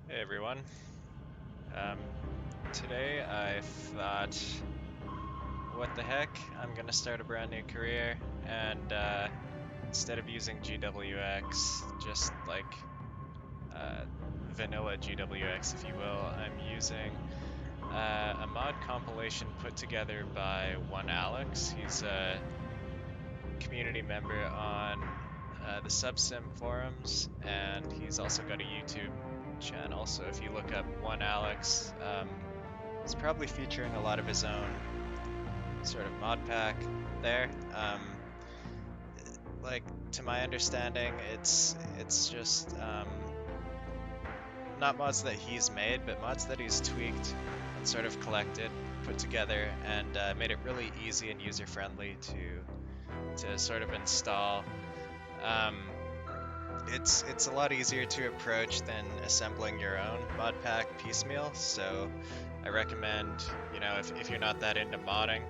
Hey everyone. Um, Today I thought, what the heck? I'm gonna start a brand new career, and instead of using GWX, just like uh, vanilla GWX, if you will, I'm using a mod compilation put together by Onealex. He's a community member on the Subsim forums, and he's also got a YouTube channel. So if you look up Onealex, he's probably featuring a lot of his own sort of Modpack there. Like to my understanding, it's just not mods that he's made, but mods that he's tweaked and sort of collected, put together, and made it really easy and user friendly to sort of install. Um, it's a lot easier to approach than assembling your own mod pack piecemeal. So I recommend, if you're not that into modding,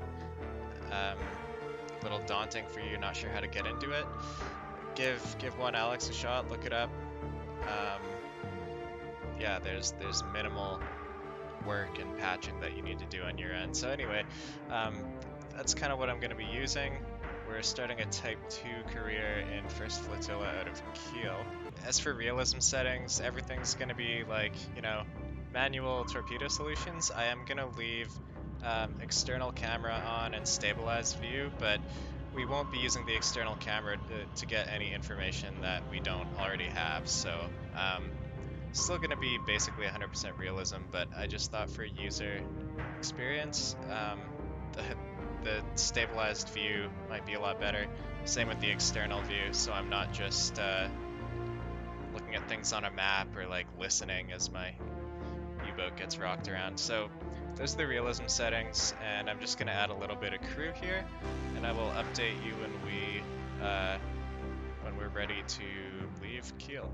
a little daunting for you, not sure how to get into it, give Onealex a shot. Look it up. Um, yeah, there's minimal work and patching that you need to do on your end. So anyway, that's kind of what I'm going to be using. We're starting a Type 2 career in 1st Flotilla out of Kiel. As for realism settings, everything's going to be like, manual torpedo solutions. I am going to leave external camera on and stabilized view, but we won't be using the external camera to get any information that we don't already have. So still going to be basically 100% realism, but I just thought for user experience, the stabilized view might be a lot better. Same with the external view, so I'm not just looking at things on a map or like listening as my U-boat gets rocked around. So those are the realism settings, and I'm just going to add a little bit of crew here, and I will update you when we're ready to leave Kiel.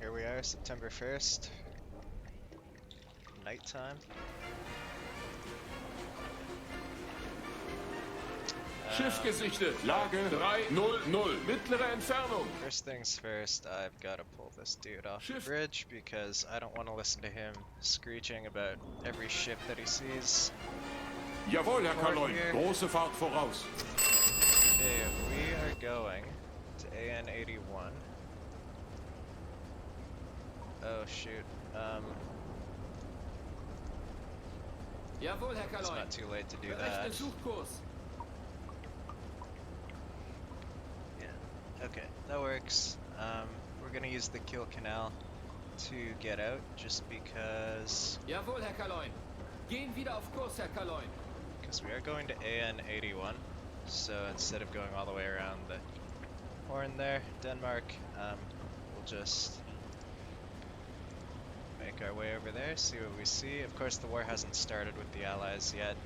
Here we are, September 1st, nighttime. Schiff gesichtet. Lage 300. Mittlere Entfernung. First things first, I've got to pull this dude off the bridge because I don't want to listen to him screeching about every ship that he sees. Jawohl, Herr Kaloin. Große Fahrt voraus. Okay, we are going to AN81. Oh shoot. Jawohl, Herr Kaloin. It's not too late to do that. Yeah, okay, that works. We're gonna use the Kiel canal to get out, just because... Jawohl, Herr Kaloin. Gehen wieder auf Kurs, Herr Kaloin. Because we are going to AN81, so instead of going all the way around the horn there, Denmark, we'll just make our way over there, see what we see. Of course, the war hasn't started with the Allies yet.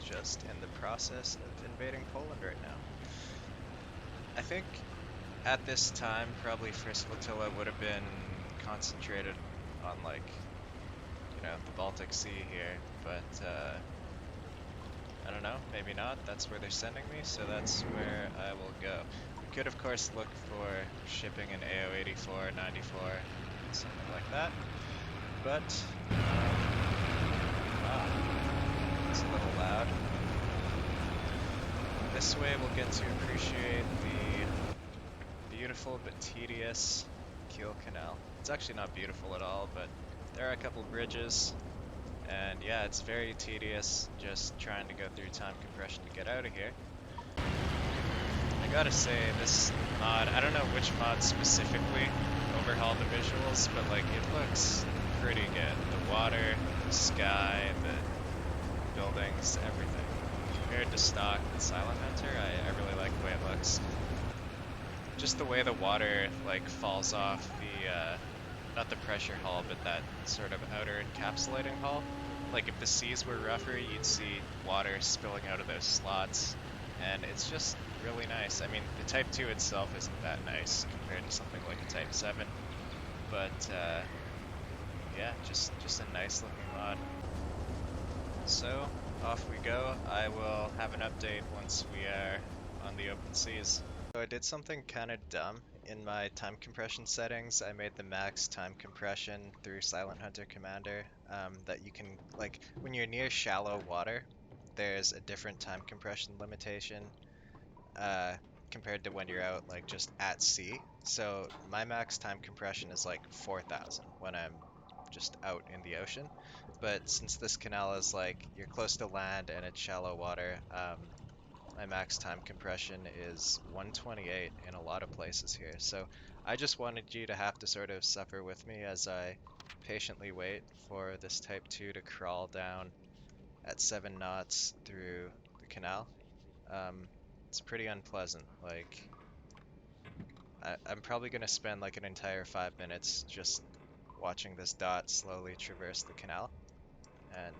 Just in the process of invading Poland right now. I think at this time, probably 1st Flotilla would have been concentrated on, like, the Baltic Sea here, but I don't know, maybe not. That's where they're sending me, so that's where I will go. We could, of course, look for shipping in AO84, 94, something like that, but wow, it's a little loud. This way we'll get to appreciate the beautiful but tedious Kiel Canal. It's actually not beautiful at all, but there are a couple bridges, and yeah, it's very tedious just trying to go through time compression to get out of here. I gotta say, this mod, I don't know which mod specifically overhauled the visuals, but like it looks pretty good. The water, the sky, the buildings, everything. Compared to stock and Silent Hunter, I really like the way it looks. Just the way the water like falls off the not the pressure hull, but that sort of outer encapsulating hull. Like if the seas were rougher, you'd see water spilling out of those slots, and it's just really nice. I mean, the Type 2 itself isn't that nice compared to something like a Type 7, but yeah, just a nice looking mod. So off we go. I will have an update once we are on the open seas. So I did something kind of dumb in my time compression settings, I made the max time compression through Silent Hunter Commander, that you can, like, when you're near shallow water, there's a different time compression limitation uh, compared to when you're out, like, just at sea. So my max time compression is like 4,000 when I'm just out in the ocean. But since this canal is like, you're close to land and it's shallow water, my max time compression is 128 in a lot of places here. So I just wanted you to have to sort of suffer with me as I patiently wait for this Type 2 to crawl down at 7 knots through the canal. It's pretty unpleasant. Like, I'm probably going to spend like an entire 5 minutes just watching this dot slowly traverse the canal. And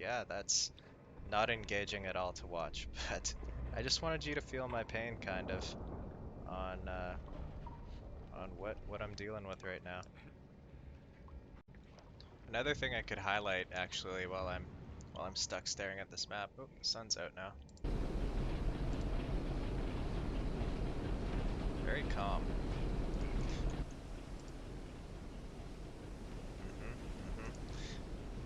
yeah, that's not engaging at all to watch, but I just wanted you to feel my pain kind of on what I'm dealing with right now. Another thing I could highlight actually while I'm stuck staring at this map. Oh, the sun's out now. Very calm.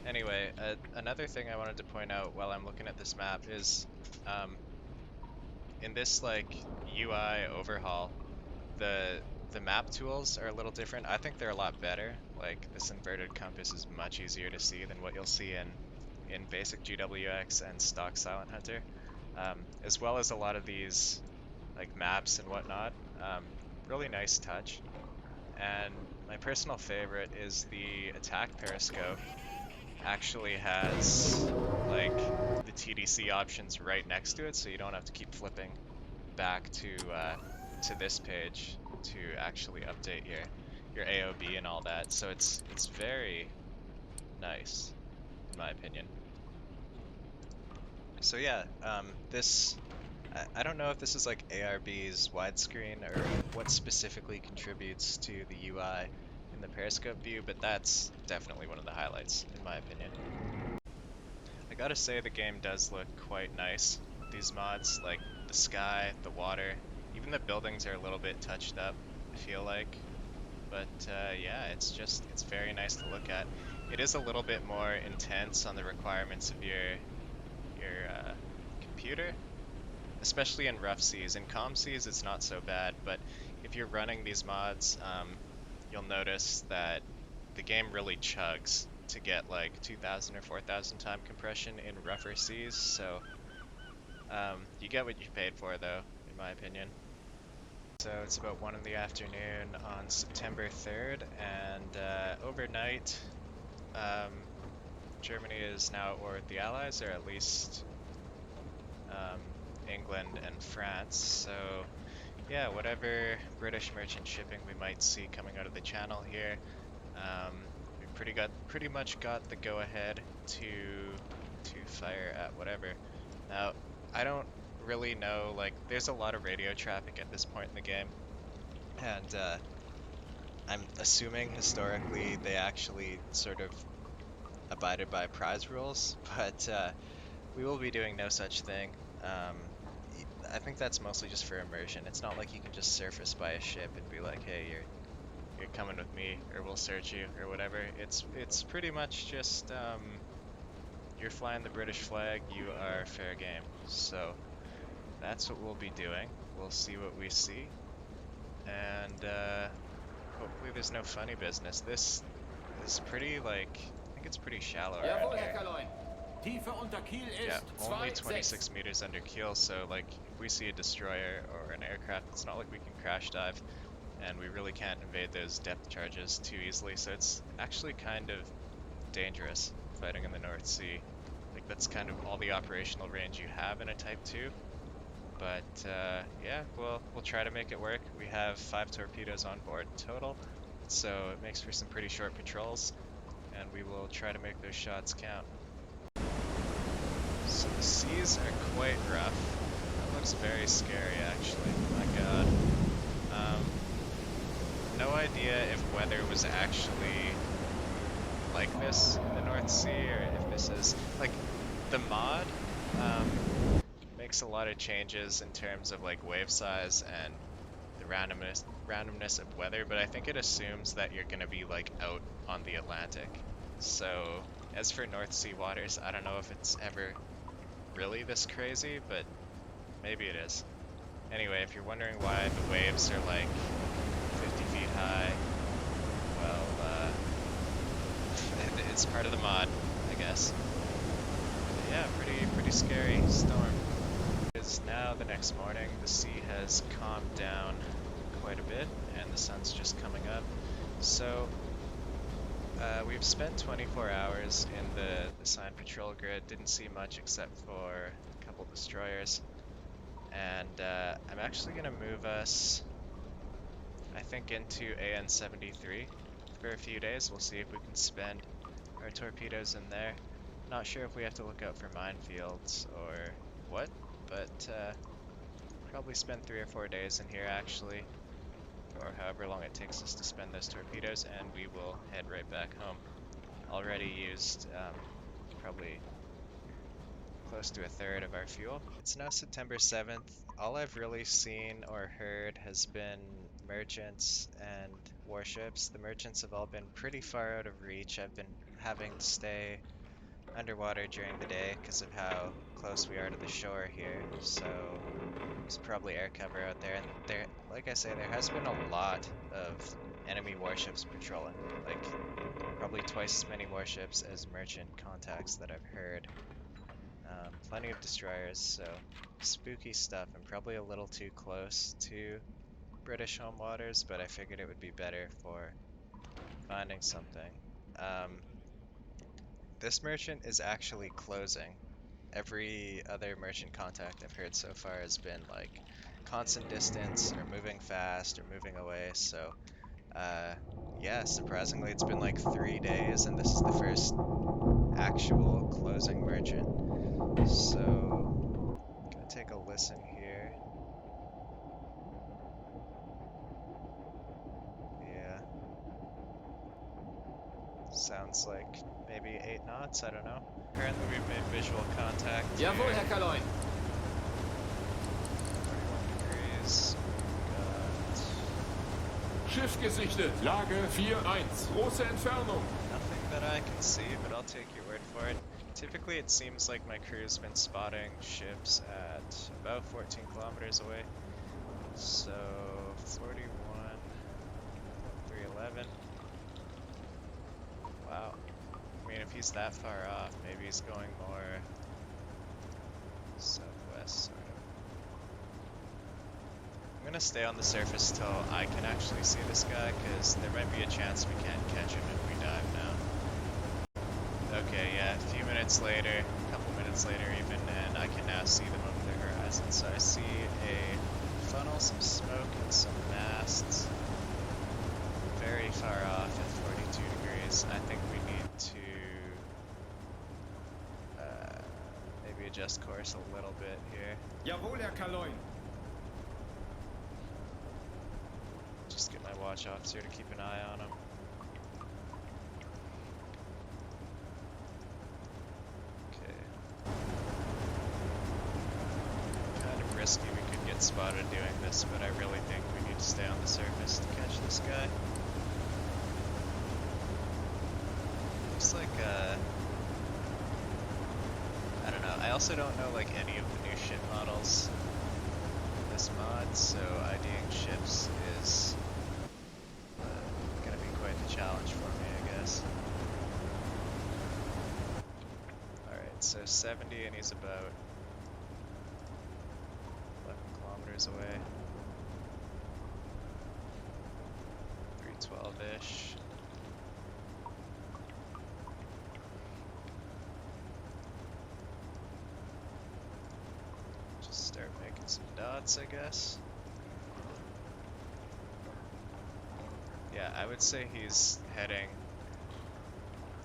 Anyway, another thing I wanted to point out while I'm looking at this map is in this like UI overhaul, the map tools are a little different. I think they're a lot better. Like, this inverted compass is much easier to see than what you'll see in basic GWX and stock Silent Hunter, as well as a lot of these like maps and whatnot. Really nice touch. And my personal favorite is the attack periscope actually has like the TDC options right next to it, so you don't have to keep flipping back to this page to actually update your AOB and all that. So it's very nice in my opinion. So yeah, this I don't know if this is like ARB's widescreen or what specifically contributes to the UI in the periscope view, but that's definitely one of the highlights in my opinion. I gotta say the game does look quite nice. These mods, like the sky, the water, even the buildings are a little bit touched up, I feel like. But yeah, it's very nice to look at. It is a little bit more intense on the requirements of your computer, especially in rough seas. In calm seas, it's not so bad, but if you're running these mods, you'll notice that the game really chugs to get like 2,000 or 4,000 time compression in rougher seas, so you get what you paid for though, in my opinion. So it's about 1 in the afternoon on September 3rd, and overnight, Germany is now at war with the Allies, or at least England and France. So yeah, whatever British merchant shipping we might see coming out of the channel here, we pretty much got the go-ahead to fire at whatever. Now, I don't really know, like, there's a lot of radio traffic at this point in the game, and I'm assuming historically they actually sort of abided by prize rules, but we will be doing no such thing. I think that's mostly just for immersion. It's not like you can just surface by a ship and be like, hey, you're coming with me, or we'll search you, or whatever. It's pretty much just, you're flying the British flag, you are fair game. So that's what we'll be doing. We'll see what we see, and hopefully there's no funny business. This is pretty, like, I think it's pretty shallow around here. Tiefe unter Kiel Yeah, ist only 2,6. 26 meters under keel, so like if we see a destroyer or an aircraft, it's not like we can crash dive, and we really can't evade those depth charges too easily, so it's actually kind of dangerous fighting in the North Sea. Like, that's kind of all the operational range you have in a Type 2, but yeah, we'll try to make it work. We have 5 torpedoes on board total, so it makes for some pretty short patrols, and we will try to make those shots count. So the seas are quite rough. That looks very scary, actually. My god. No idea if weather was actually like this in the North Sea, or if this is like the mod makes a lot of changes in terms of like wave size and the randomness of weather, but I think it assumes that you're gonna be like out on the Atlantic. So as for North Sea waters, I don't know if it's ever really this crazy, but maybe it is. Anyway, if you're wondering why the waves are like 50 feet high, well, it's part of the mod, I guess. But yeah, pretty scary storm. It's now the next morning. The sea has calmed down quite a bit, and the sun's just coming up. So we've spent 24 hours in the assigned patrol grid. Didn't see much except for a couple destroyers. And I'm actually going to move us, I think, into AN-73 for a few days. We'll see if we can spend our torpedoes in there. Not sure if we have to look out for minefields or what, but probably spend 3 or 4 days in here actually, or however long it takes us to spend those torpedoes, and we will head right back home. Already used probably close to a third of our fuel. It's now September 7th. All I've really seen or heard has been merchants and warships. The merchants have all been pretty far out of reach. I've been having to stay underwater during the day because of how close we are to the shore here. So there's probably air cover out there. And there, like I say, there has been a lot of enemy warships patrolling. Like probably twice as many warships as merchant contacts that I've heard. Plenty of destroyers, so spooky stuff. I'm probably a little too close to British home waters, but I figured it would be better for finding something. This merchant is actually closing. Every other merchant contact I've heard so far has been like constant distance or moving fast or moving away, so yeah, surprisingly it's been like 3 days and this is the first actual closing merchant. So, gonna take a listen here. Yeah. Sounds like maybe 8 knots, I don't know. Apparently we've made visual contact. Jawohl, Herr Kaloin. 41 degrees. Schiff gesichtet. Lage 4-1. Große Entfernung. Nothing that I can see, but I'll take your word for it. Typically it seems like my crew's been spotting ships at about 14 kilometers away. So 41, 311. Wow. I mean, if he's that far off, maybe he's going more southwest, sort of. I'm gonna stay on the surface till I can actually see this guy, because there might be a chance we can't catch him if we dive now. Okay, yeah, a few minutes later, a couple minutes later even, and I can now see them over the horizon. So I see a funnel, some smoke, and some masts. Very far off at 42 degrees. I think we need to maybe adjust course a little bit here. Jawohl, Herr Kaloin. Just get my watch officer to keep an eye on him. Risky, we could get spotted doing this, but I really think we need to stay on the surface to catch this guy. Looks like, I don't know, I also don't know like any of the new ship models in this mod, so IDing ships is gonna be quite the challenge for me, I guess. Alright, so 70 and he's about away. 312-ish. Just start making some dots, I guess. Yeah, I would say he's heading,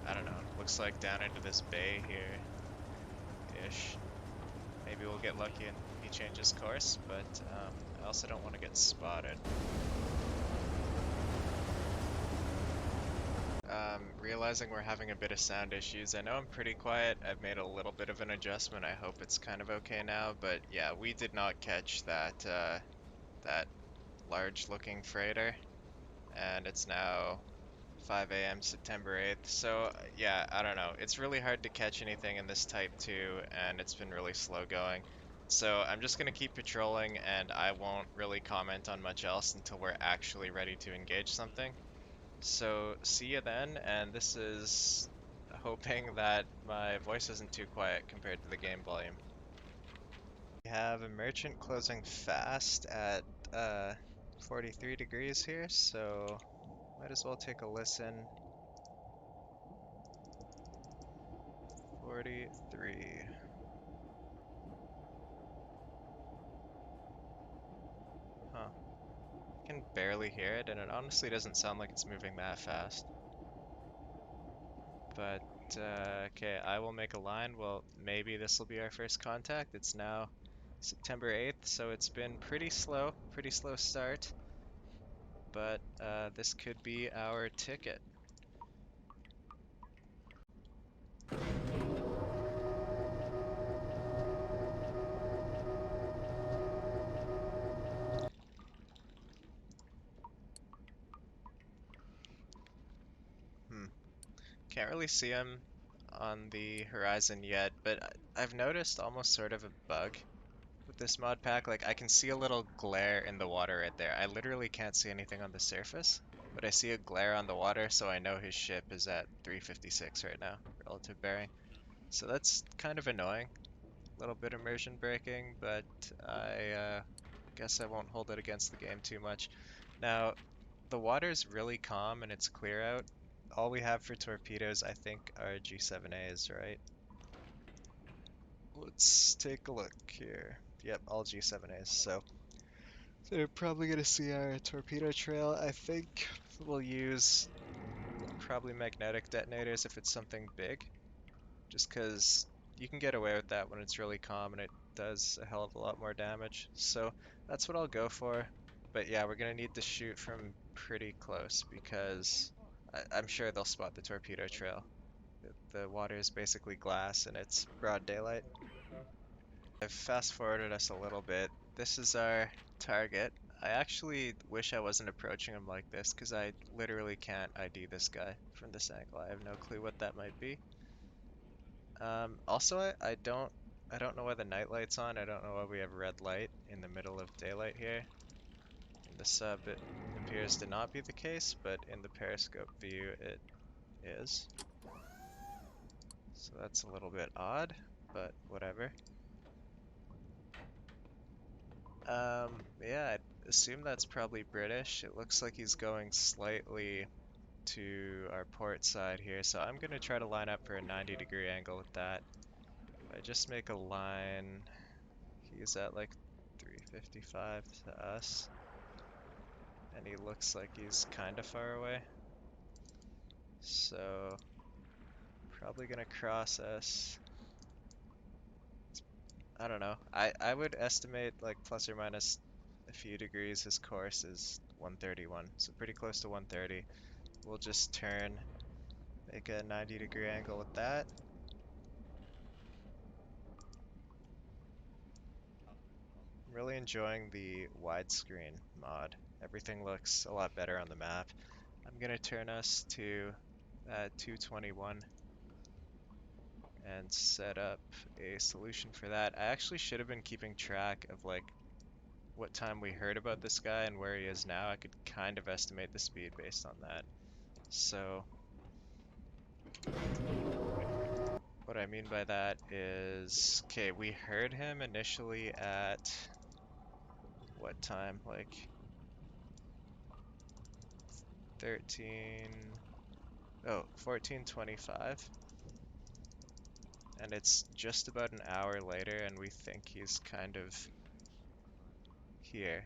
I don't know, looks like down into this bay here-ish. Maybe we'll get lucky and he changes course, but I also don't want to get spotted. Realizing we're having a bit of sound issues. I know I'm pretty quiet. I've made a little bit of an adjustment. I hope it's kind of okay now, but yeah, we did not catch that that large looking freighter, and it's now 5 a.m. September 8th. So, yeah, I don't know. It's really hard to catch anything in this Type 2, and it's been really slow going. So, I'm just going to keep patrolling, and I won't really comment on much else until we're actually ready to engage something. So, see you then, and this is hoping that my voice isn't too quiet compared to the game volume. We have a merchant closing fast at 43 degrees here, so might as well take a listen. 43. Huh. I can barely hear it, and it honestly doesn't sound like it's moving that fast. But, okay, I will make a line. Well, maybe this will be our first contact. It's now September 8th, so it's been pretty slow start. But, this could be our ticket. Hmm. Can't really see him on the horizon yet, but I've noticed almost sort of a bug with this mod pack. Like, I can see a little glare in the water right there. I literally can't see anything on the surface, but I see a glare on the water, so I know his ship is at 356 right now, relative bearing. So that's kind of annoying. A little bit immersion breaking, but I guess I won't hold it against the game too much. Now, the water's really calm and it's clear out. All we have for torpedoes, I think, are G7As, right? Let's take a look here. Yep, all G7As. So they're probably going to see our torpedo trail. I think we'll use probably magnetic detonators if it's something big, just because you can get away with that when it's really calm and it does a hell of a lot more damage. So that's what I'll go for. But yeah, we're going to need to shoot from pretty close because I'm sure they'll spot the torpedo trail. The water is basically glass and it's broad daylight. I've fast forwarded us a little bit. This is our target. I actually wish I wasn't approaching him like this because I literally can't ID this guy from this angle. I have no clue what that might be. Also, I don't know why the night light's on. I don't know why we have red light in the middle of daylight here. In the sub, it appears to not be the case, but in the periscope view, it is. So that's a little bit odd, but whatever. Yeah, I'd assume that's probably British. It looks like he's going slightly to our port side here, so I'm gonna try to line up for a 90-degree angle with that. If I just make a line, he's at like 355 to us, and he looks like he's kind of far away. So, probably gonna cross us. I don't know. I would estimate like plus or minus a few degrees. His course is 131, so pretty close to 130. We'll just turn, make a 90-degree angle with that. I'm really enjoying the widescreen mod. Everything looks a lot better on the map. I'm gonna turn us to 221 and set up a solution for that. I actually should have been keeping track of like what time we heard about this guy and where he is now. I could kind of estimate the speed based on that. So what I mean by that is, okay, we heard him initially at what time? Like 14:25. And it's just about an hour later and we think he's kind of here.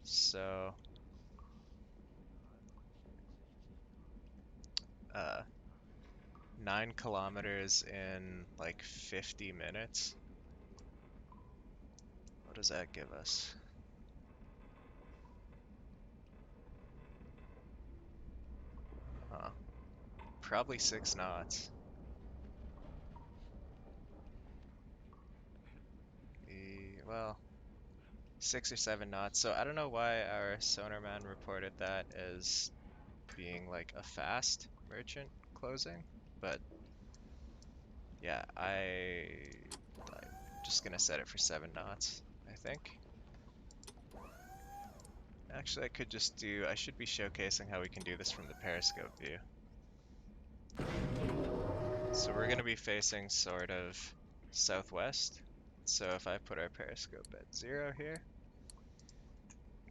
So, 9 kilometers in like 50 minutes. What does that give us? Huh. Probably 6 knots. Well, 6 or 7 knots. So I don't know why our sonar man reported that as being like a fast merchant closing, but yeah, I'm just gonna set it for 7 knots, I think. Actually, I could just do, I should be showcasing how we can do this from the periscope view. So we're gonna be facing sort of southwest. So if I put our periscope at 0 here,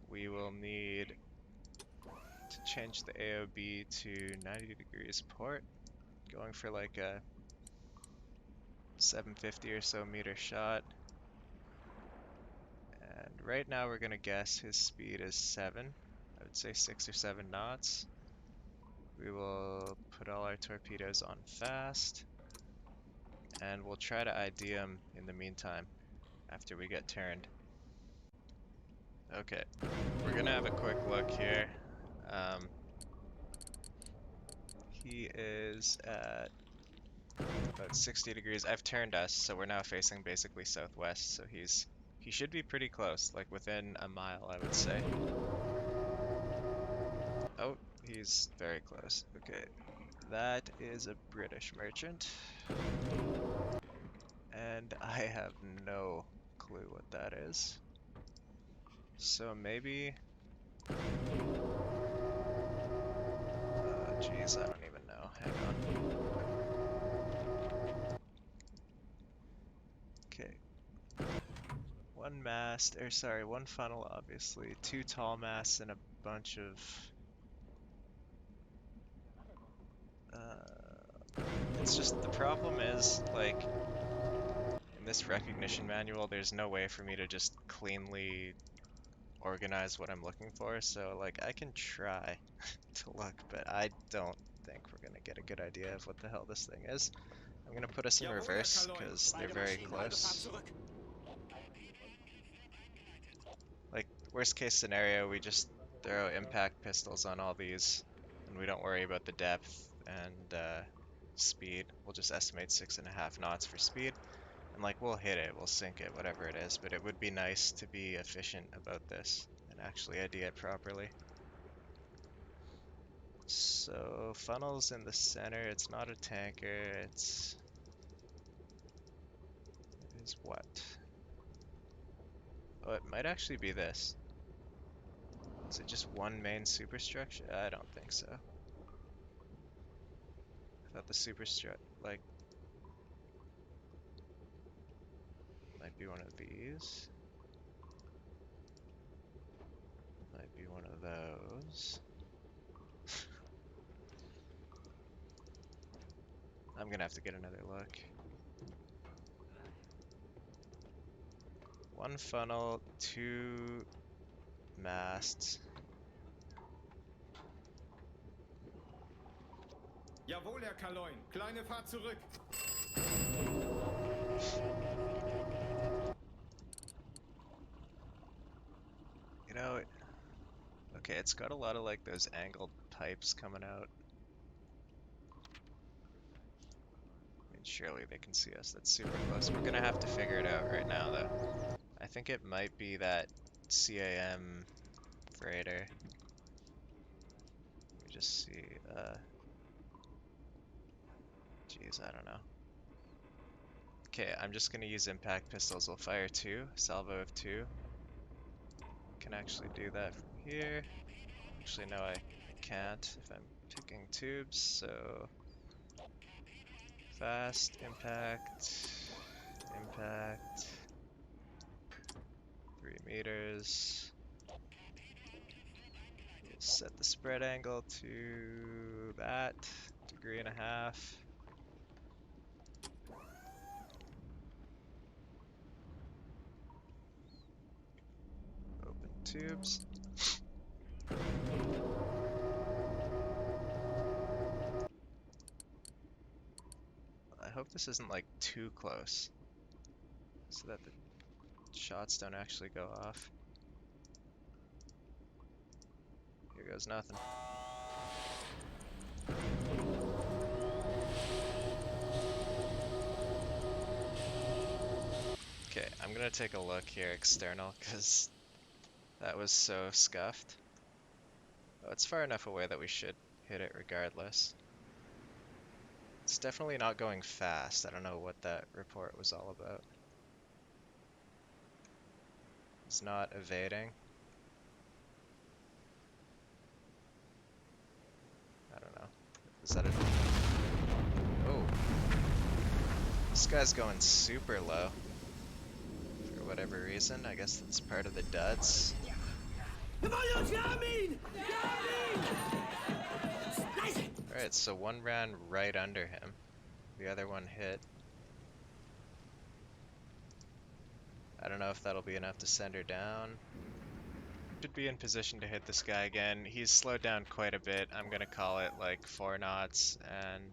we will need to change the AOB to 90 degrees port, going for like a 750 or so meter shot. And right now we're gonna guess his speed is 7. I would say 6 or 7 knots. We will put all our torpedoes on fast, and we'll try to ID him in the meantime after we get turned. Okay, we're gonna have a quick look here. He is at about 60 degrees. I've turned us, so we're now facing basically southwest, so he should be pretty close, like within a mile, I would say. Oh, he's very close. Okay, that is a British merchant. And I have no clue what that is. So maybe... Geez, I don't even know. Hang on. Okay. One mast, or sorry, one funnel, obviously. 2 tall masts and a bunch of... it's just, the problem is, like, in this recognition manual, there's no way for me to just cleanly organize what I'm looking for, so, like, I can try to look, but I don't think we're gonna get a good idea of what the hell this thing is. I'm gonna put us in reverse, because they're very close. Like, worst case scenario, we just throw impact pistols on all these, and we don't worry about the depth and speed. We'll just estimate 6.5 knots for speed, and like, we'll hit it, we'll sink it, whatever it is, but it would be nice to be efficient about this and actually ID it properly. So, funnel's in the center, it's not a tanker, it is what? Oh, it might actually be this. Is it just one main superstructure? I don't think so. I thought the superstructure, like, might be one of these. Might be one of those. I'm gonna have to get another look. One funnel, 2 masts. Jawohl, Herr Kaloin. Kleine Fahrt zurück. You know, okay, it's got a lot of like those angled pipes coming out. I mean, surely they can see us. That's super close. We're gonna have to figure it out right now, though. I think it might be that CAM freighter. Let me just see. Geez, I don't know. Okay, I'm just gonna use impact pistols. We'll fire 2, salvo of 2. Can actually do that from here. Actually, no, I can't if I'm picking tubes, so fast, impact, impact, 3 meters. We'll set the spread angle to that, 1.5 degrees. Open tubes. I hope this isn't like too close, so that the shots don't actually go off. Here goes nothing. Okay, I'm gonna take a look here external, because That was so scuffed. Oh, it's far enough away that we should hit it regardless. It's definitely not going fast. I don't know what that report was all about. It's not evading. I don't know. Is that a... Oh. This guy's going super low. For whatever reason. I guess that's part of the duds. Alright, so one ran right under him. The other one hit. I don't know if that'll be enough to send her down. Should be in position to hit this guy again. He's slowed down quite a bit. I'm gonna call it like 4 knots, and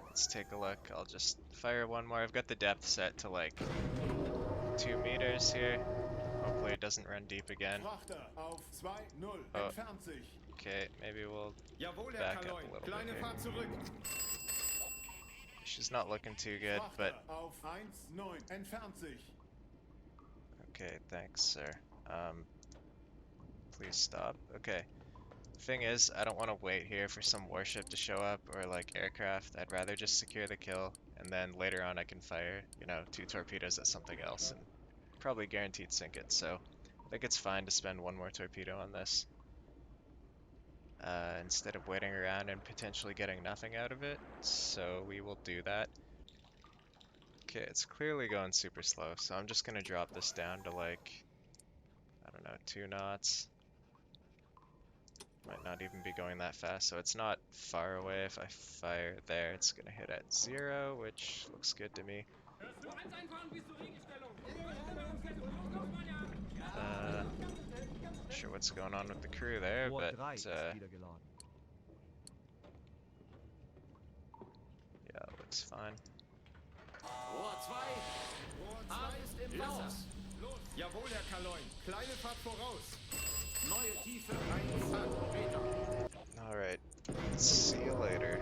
let's take a look. I'll just fire one more. I've got the depth set to like 2 meters here. Hopefully it doesn't run deep again. Frachter auf 2-0. Oh. Entfernt sich. Okay, maybe we'll Jawohl, Herr back up Kaloin. a little bit Kleine here. Fahrt zurück. She's not looking too good, but Frachter auf 1-9. Entfernt sich. okay, thanks, sir. Please stop. Okay. Thing is, I don't want to wait here for some warship to show up or like aircraft. I'd rather just secure the kill, and then later on I can fire, you know, 2 torpedoes at something else and probably guaranteed sink it. So I think it's fine to spend 1 more torpedo on this instead of waiting around and potentially getting nothing out of it. So we will do that. Okay, it's clearly going super slow, so I'm just gonna drop this down to like, I don't know, 2 knots. Might not even be going that fast, so it's not far away. If I fire there, it's gonna hit at 0, which looks good to me. Not sure what's going on with the crew there, but yeah, it looks fine. Rohr 2. Rohr 2 ist im Wasser. Los. Jawohl, Herr Kaloin. Kleine Fahrt voraus. Neue Tiefe 1 Meter. Alright, see you later.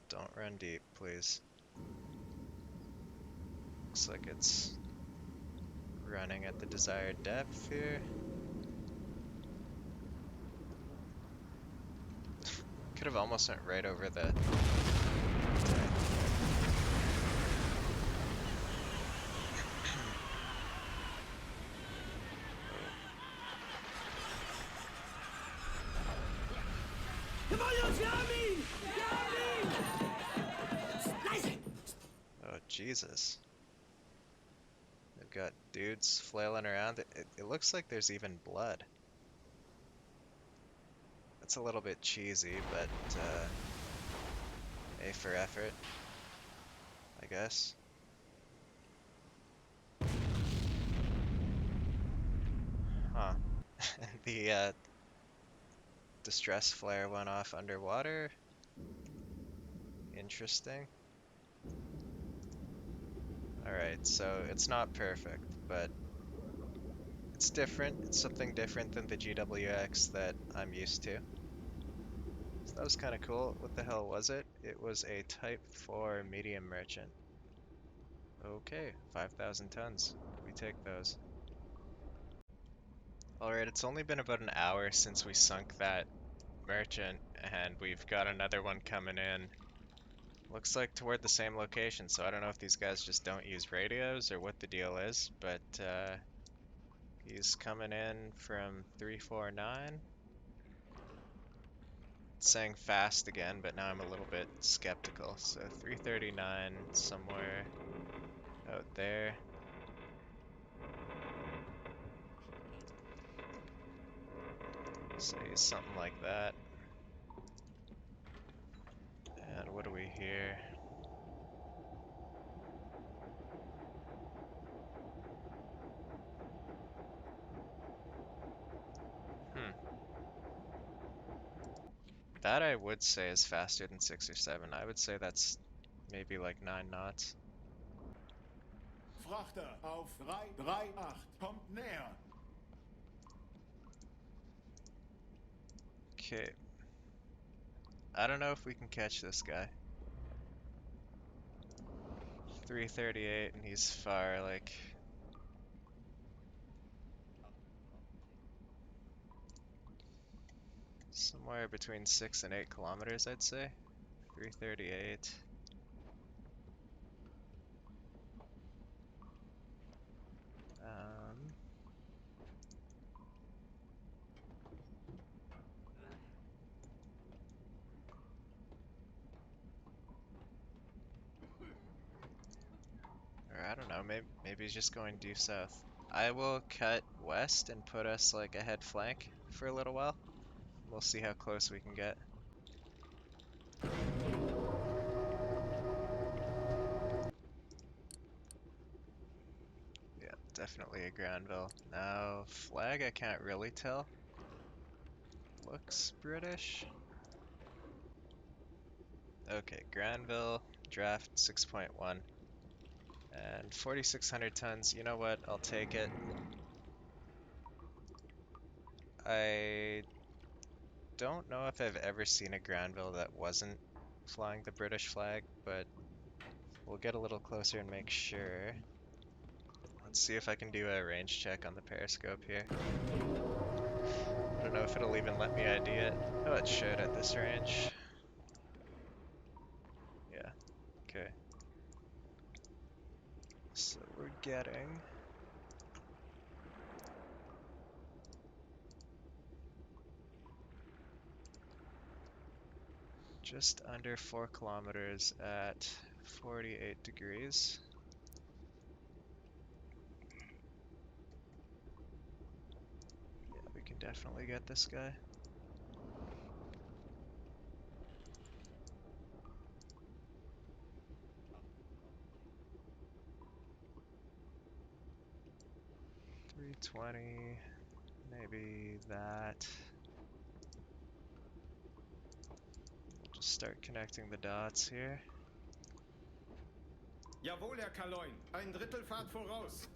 Don't run deep, please. Looks like it's running at the desired depth here. Could have almost went right over the... Oh, Jesus. They've got dudes flailing around. It looks like there's even blood. That's a little bit cheesy, but A for effort, I guess. Huh. The distress flare went off underwater. Interesting. Alright, so it's not perfect, but it's different. It's something different than the GWX that I'm used to. So that was kind of cool. What the hell was it? It was a Type 4 medium merchant. Okay, 5,000 tons. We take those. Alright, it's only been about an hour since we sunk that merchant, and we've got another one coming in. Looks like toward the same location, so I don't know if these guys just don't use radios or what the deal is, but he's coming in from 349. It's saying fast again, but now I'm a little bit skeptical. So 339 somewhere out there. Say something like that. And what do we hear? That I would say is faster than 6 or 7. I would say that's maybe like 9 knots. Frachter auf 338. Kommt näher. Okay. I don't know if we can catch this guy. 338 and he's far, like somewhere between 6 and 8 kilometers, I'd say. 338. Or I don't know, maybe he's just going due south. I will cut west and put us like a head flank for a little while. We'll see how close we can get. Yeah, definitely a Granville. Now, flag I can't really tell. Looks British. Okay, Granville, draft 6.1. And 4,600 tons, you know what, I'll take it. I don't know if I've ever seen a Granville that wasn't flying the British flag, but we'll get a little closer and make sure. Let's see if I can do a range check on the periscope here. I don't know if it'll even let me ID it. Oh, it should at this range. Yeah, okay. So we're getting just under 4 kilometers at 48 degrees. Yeah, we can definitely get this guy. $320, maybe that. Just start connecting the dots here. Jawohl, Herr Kaloin. Ein Drittel Fahrt voraus.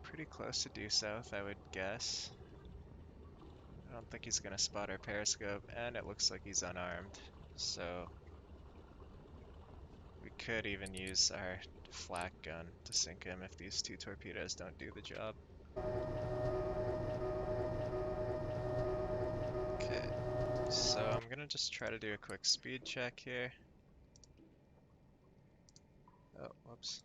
Pretty close to due south, I would guess. I don't think he's gonna spot our periscope, and it looks like he's unarmed. So we could even use our flak gun to sink him if these 2 torpedoes don't do the job. Okay, so I'm gonna just try to do a quick speed check here. Oh, whoops.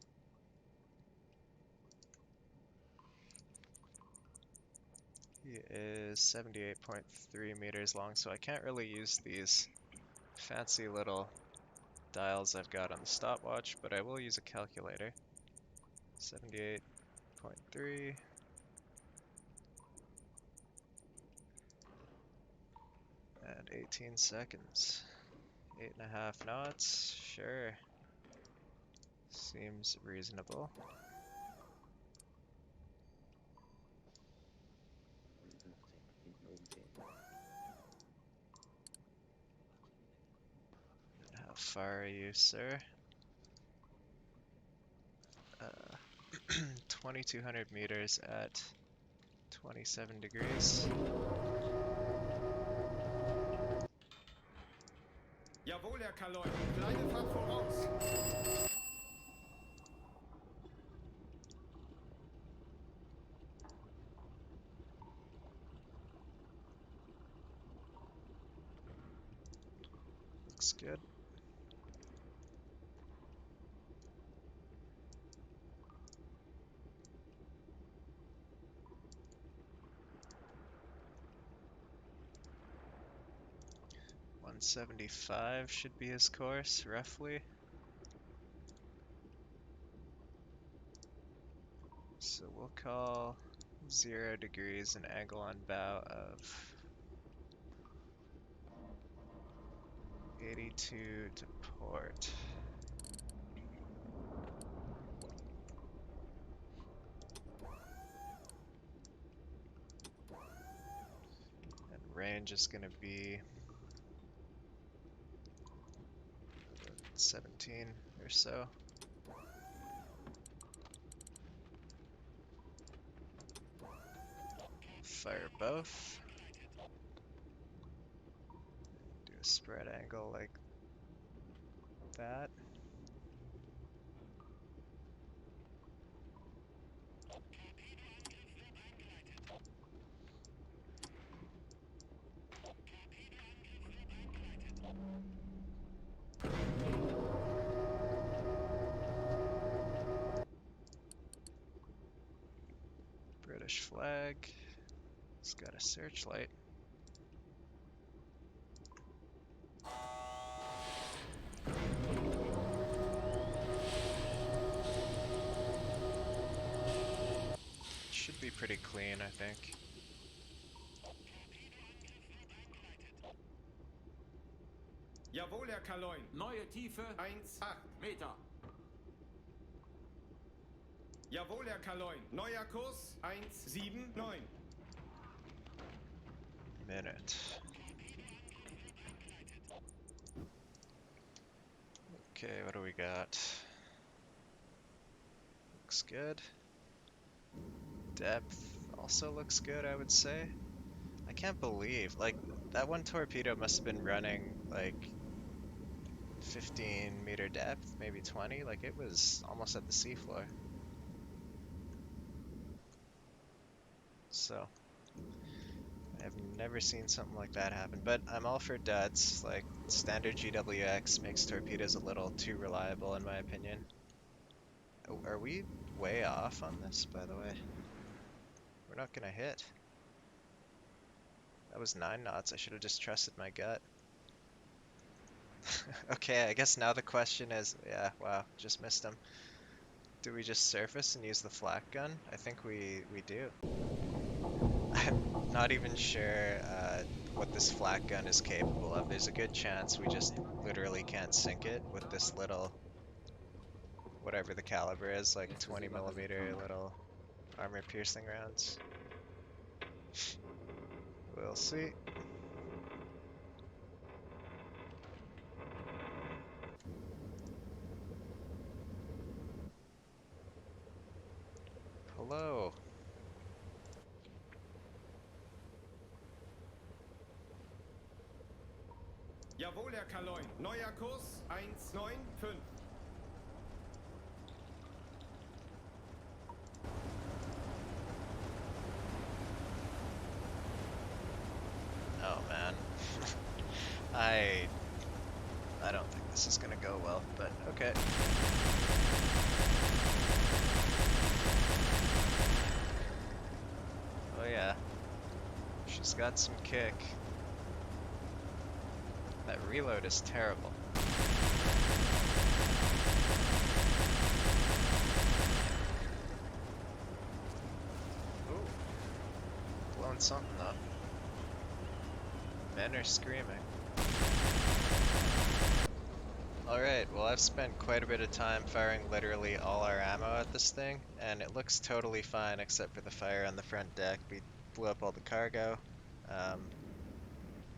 He is 78.3 meters long, so I can't really use these fancy little dials I've got on the stopwatch, but I will use a calculator. 78.3. And 18 seconds. 8.5 knots, sure. Seems reasonable. How far are you, sir? 2,200 meters at 27 degrees. Jawohl, Herr Kaloin. Kleine Fahrt voraus. Looks good. $175 should be his course, roughly. So we'll call 0 degrees an angle on bow of 82 to port. And range is going to be 17 or so. fire both. Do a spread angle like that. British flag. It's got a searchlight. Should be pretty clean, I think. Jawohl, Herr Kaloin. Neue Tiefe 1,8 Meter. Jawohl, Herr Kaloin. Neuer Kurs 1,79. Minute. Okay, what do we got? Looks good. Depth also looks good, I would say. I can't believe, like, that one torpedo must have been running, like, 15-meter depth, maybe 20. Like, it was almost at the seafloor. So, I've never seen something like that happen, but I'm all for duds. Like, standard GWX makes torpedoes a little too reliable, in my opinion. Oh, are we way off on this, by the way? We're not gonna hit. That was 9 knots. I should have just trusted my gut. Okay, I guess now the question is, yeah, wow, just missed him. Do we just surface and use the flak gun? I think we do. I'm not even sure what this flak gun is capable of. There's a good chance we just literally can't sink it with this little, whatever the caliber is, like 20 millimeter little armor piercing rounds. We'll see. Hello. Jawohl, Herr Kaloin. Neuer Kurs 1,95. Oh man. I don't think this is gonna go well, but okay. Oh yeah. She's got some kick. That reload is terrible. Ooh. Blowing something up. Men are screaming. Alright, well I've spent quite a bit of time firing literally all our ammo at this thing, and it looks totally fine except for the fire on the front deck. We blew up all the cargo.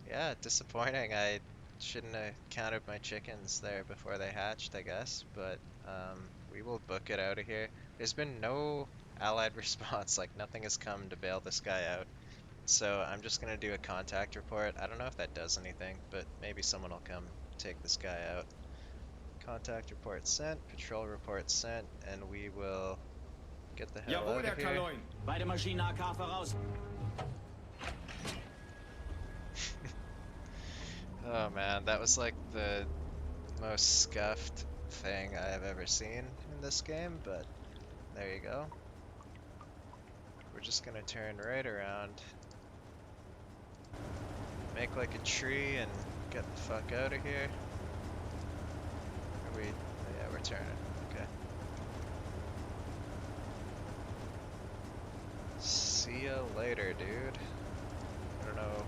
Yeah, disappointing. I shouldn't have counted my chickens there before they hatched, I guess, but we will book it out of here. There's been no allied response, like nothing has come to bail this guy out. So I'm just gonna do a contact report. I don't know if that does anything, but maybe someone will come take this guy out. Contact report sent, patrol report sent, and we will get the hell Jawohl, out Herr of here. Kaloin. Beide Maschinen AK voraus. Oh man, that was like the most scuffed thing I have ever seen in this game, but there you go. We're just gonna turn right around, make like a tree, and get the fuck out of here. Are we? Yeah, we're turning. Okay. See ya later, dude. I don't know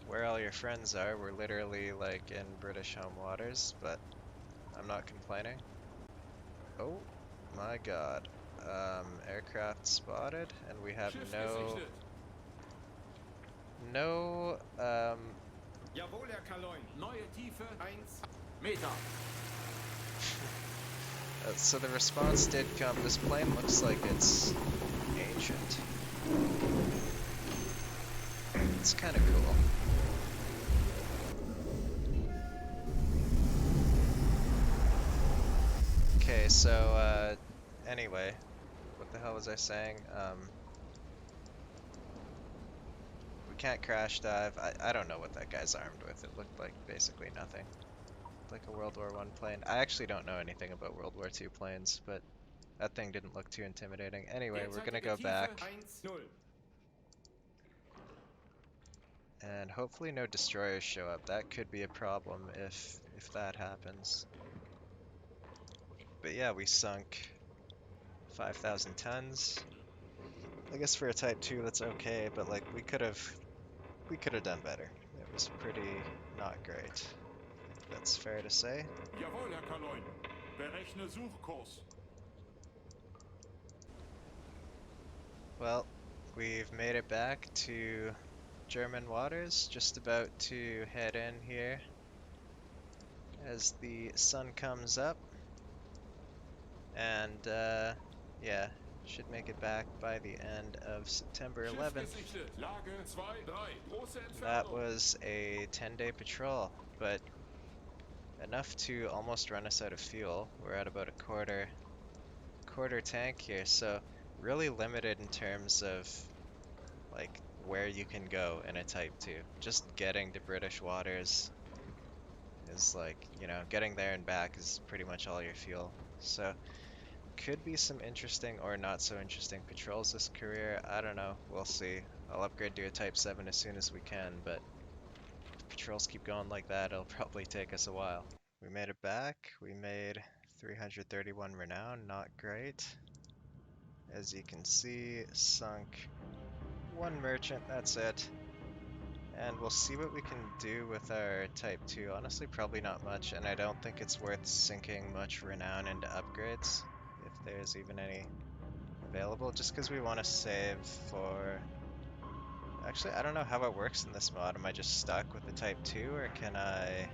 where all your friends are. We're literally like in British home waters, but I'm not complaining. Oh my god. Aircraft spotted, and we have Schiff no Jawohl, Herr Kaloin. Neue Tiefe 1. Meter. so the response did come. This plane looks like it's ancient. It's kind of cool. Okay, so, anyway, what the hell was I saying? We can't crash dive. I don't know what that guy's armed with. It looked like basically nothing. Like a World War One plane. I actually don't know anything about World War Two planes, but that thing didn't look too intimidating. Anyway, we're gonna Derzeitige go Tiefe back 1-0. and hopefully no destroyers show up. That could be a problem if that happens. But yeah, we sunk 5,000 tons. I guess for a Type 2 that's okay, but like we could have done better. It was pretty not great. I think that's fair to say. Jawohl, Herr Kaloin. Berechne Suchkurs. Well, we've made it back to German waters, just about to head in here as the sun comes up. And yeah, should make it back by the end of September 11th. Schiff gesichtet. Lage 2, 3. Große That Entfernung. was a 10-day patrol, but enough to almost run us out of fuel. We're at about a quarter tank here, so really limited in terms of like where you can go in a Type 2. Just getting to British waters is like, getting there and back is pretty much all your fuel. So could be some interesting or not so interesting patrols this career. I don't know. We'll see. I'll upgrade to a Type 7 as soon as we can, but if the patrols keep going like that, it'll probably take us a while. We made it back. We made 331 renown. Not great. As you can see, sunk one merchant. That's it. And we'll see what we can do with our Type 2. Honestly, probably not much, and I don't think it's worth sinking much renown into upgrades, if there's even any available, just because we want to save for... Actually, I don't know how it works in this mod. Am I just stuck with the Type 2, or can I